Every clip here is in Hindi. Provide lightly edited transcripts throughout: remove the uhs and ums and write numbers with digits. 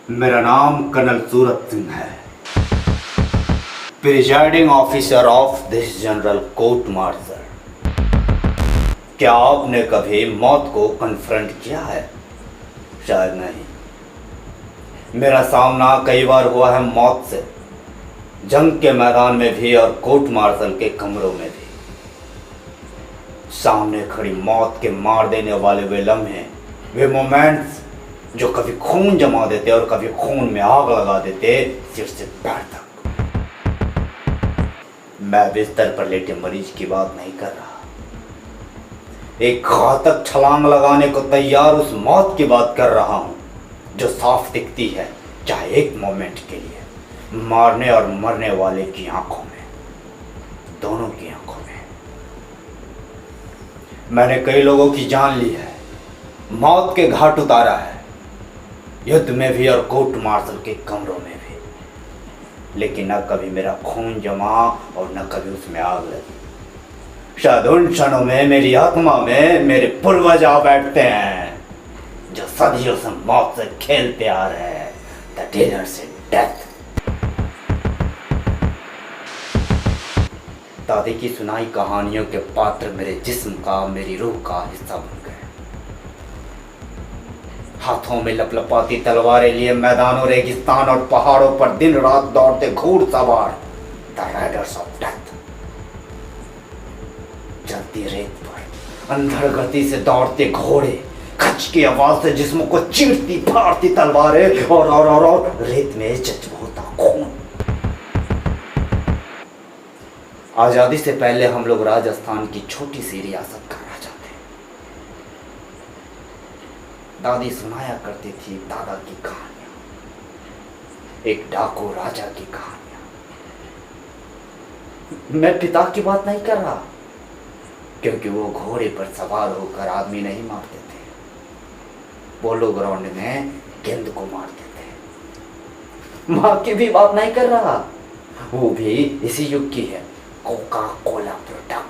मेरा नाम कर्नल सूरत सिंह है, presiding officer of this general court martial. क्या आपने कभी मौत को कन्फ्रंट किया है? शायद नहीं। मेरा सामना कई बार हुआ है मौत से, जंग के मैदान में भी और कोर्ट मार्शल के कमरों में भी। सामने खड़ी मौत के मार देने वाले वे लम्हे, वे मोमेंट्स जो कभी खून जमा देते और कभी खून में आग लगा देते सिर से पैर तक। मैं बिस्तर पर लेटे मरीज की बात नहीं कर रहा, एक घातक छलांग लगाने को तैयार उस मौत की बात कर रहा हूं जो साफ दिखती है, चाहे एक मोमेंट के लिए, मारने और मरने वाले की आंखों में, दोनों की आंखों में। मैंने कई लोगों की जान ली है, मौत के घाट उतारा है, युद्ध में भी और कोर्ट मार्शल के कमरों में भी, लेकिन न कभी मेरा खून जमा और न कभी उसमें आग लगी। शायद उन क्षणों में मेरी आत्मा में मेरे पूर्वज आ बैठते हैं जो सदियों से मौत से खेलते आ रहे हैं, द डीलर्स इन डेथ। दादी की सुनाई कहानियों के पात्र मेरे जिस्म का, मेरी रूह का हिस्सा बन गए। हाथों में लपलपाती तलवारें लिए मैदानों, रेगिस्तान और पहाड़ों पर दिन रात दौड़ते घुड़सवार, द राइडर्स ऑफ डेथ। चलती रेत पर अंधड़ गति से दौड़ते घोड़े, खच की आवाज से जिस्मों को चीरती फाड़ती तलवारें और रेत में चचमोता खून। आजादी से पहले हम लोग राजस्थान की छोटी सी रियासत का राजा थे। दादी सुनाया करती थी दादा की कहानियां, एक डाकू राजा की कहानियां। मैं पिता की बात नहीं कर रहा, क्योंकि वो घोड़े पर सवार होकर आदमी नहीं मारते थे, पोलो ग्राउंड में गेंद को मारते थे। मां की भी बात नहीं कर रहा, वो भी इसी युग की है, कोका कोला प्रोडक्ट।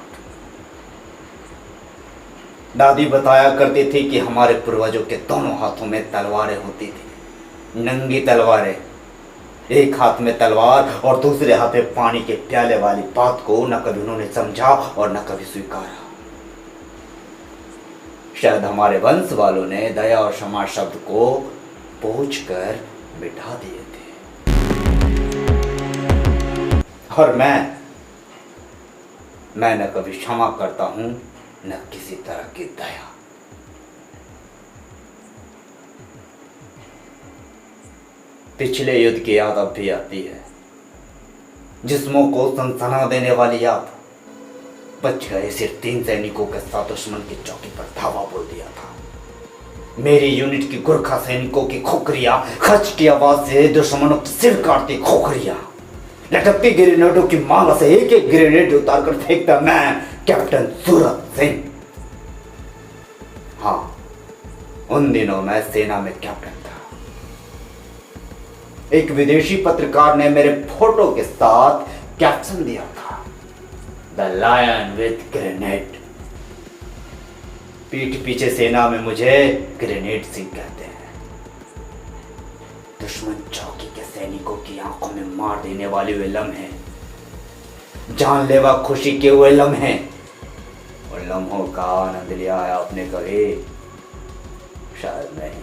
दादी बताया करती थी कि हमारे पूर्वजों के दोनों हाथों में तलवारें होती थी, नंगी तलवारें। एक हाथ में तलवार और दूसरे हाथ में पानी के प्याले वाली बात को न कभी उन्होंने समझा और न कभी स्वीकारा। शायद हमारे वंश वालों ने दया और क्षमा शब्द को पोंछकर मिटा दिए थे। और मैं न कभी क्षमा करता हूं, न किसी तरह की दया। पिछले युद्ध की याद अब भी आती है, जिस्मों को सनसना देने वाली याद। बच गए सिर्फ 3 सैनिकों के साथ दुश्मन की चौकी पर धावा बोल दिया था। मेरी यूनिट की गोरखा सैनिकों की खोखरियां खच की आवाज से दुश्मनों के सिर काटती खोखरियां, लटकती ग्रेनेडों की माला से एक एक ग्रेनेड उतारकर फेंकता मैं, कैप्टन सूरत सिंह। हाँ, उन दिनों मैं सेना में कैप्टन था। एक विदेशी पत्रकार ने मेरे फोटो के साथ कैप्शन दिया था, द लायन विथ ग्रेनेड। पीठ पीछे सेना में मुझे ग्रेनेड सिंह कहते हैं। दुश्मन चौकी के सैनिकों की आंखों में मार देने वाले वे लम्हे, जानलेवा खुशी के वे लम्हे, और लम्हों का आनंद लिया है आपने कभी? शायद नहीं।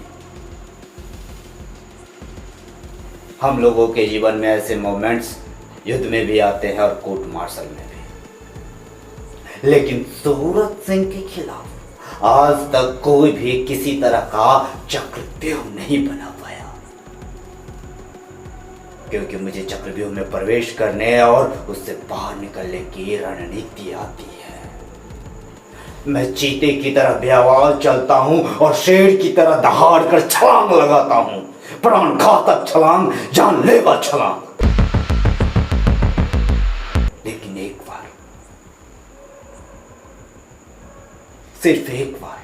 हम लोगों के जीवन में ऐसे मोमेंट्स युद्ध में भी आते हैं और कोर्ट मार्शल में भी, लेकिन सूरत सिंह के खिलाफ आज तक कोई भी किसी तरह का चक्रव्यूह नहीं बना पाया, क्योंकि मुझे चक्रव्यूह में प्रवेश करने और उससे बाहर निकलने की रणनीति आती है। मैं चीते की तरह बेआवाज चलता हूं और शेर की तरह दहाड़ कर छलांग लगाता हूं, प्राण घातक छलांग, जानलेवा छलांग। लेकिन एक बार, सिर्फ एक बार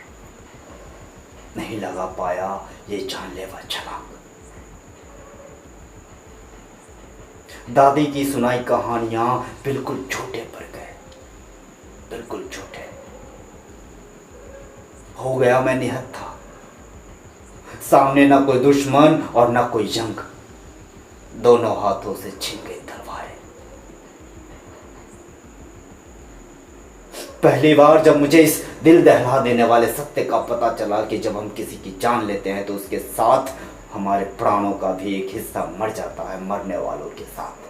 नहीं लगा पाया ये जानलेवा छलांग। दादी की सुनाई कहानियां बिल्कुल झूठे पड़ गए, बिल्कुल झूठे हो गया। मैं निहत्था, सामने ना कोई दुश्मन और ना कोई जंग, दोनों हाथों से छिन गई तलवारें। पहली बार जब मुझे इस दिल दहला देने वाले सत्य का पता चला कि जब हम किसी की जान लेते हैं तो उसके साथ हमारे प्राणों का भी एक हिस्सा मर जाता है, मरने वालों के साथ।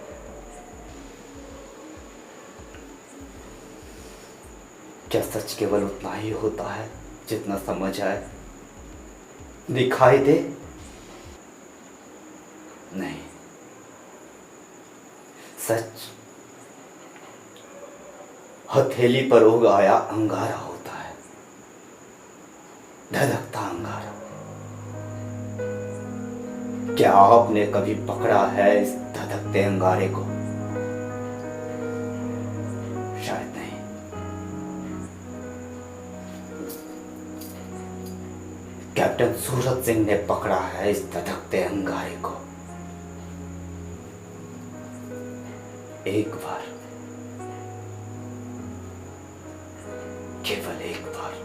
क्या सच केवल उतना ही होता है जितना समझ आए, दिखाई दे? नहीं, सच हथेली पर उगाया अंगारा होता है, धधकता अंगारा। क्या आपने कभी पकड़ा है इस धधकते अंगारे को? शायद नहीं। कैप्टन सूरज सिंह ने पकड़ा है इस धधकते अंगारे को। एक बार, केवल एक बार।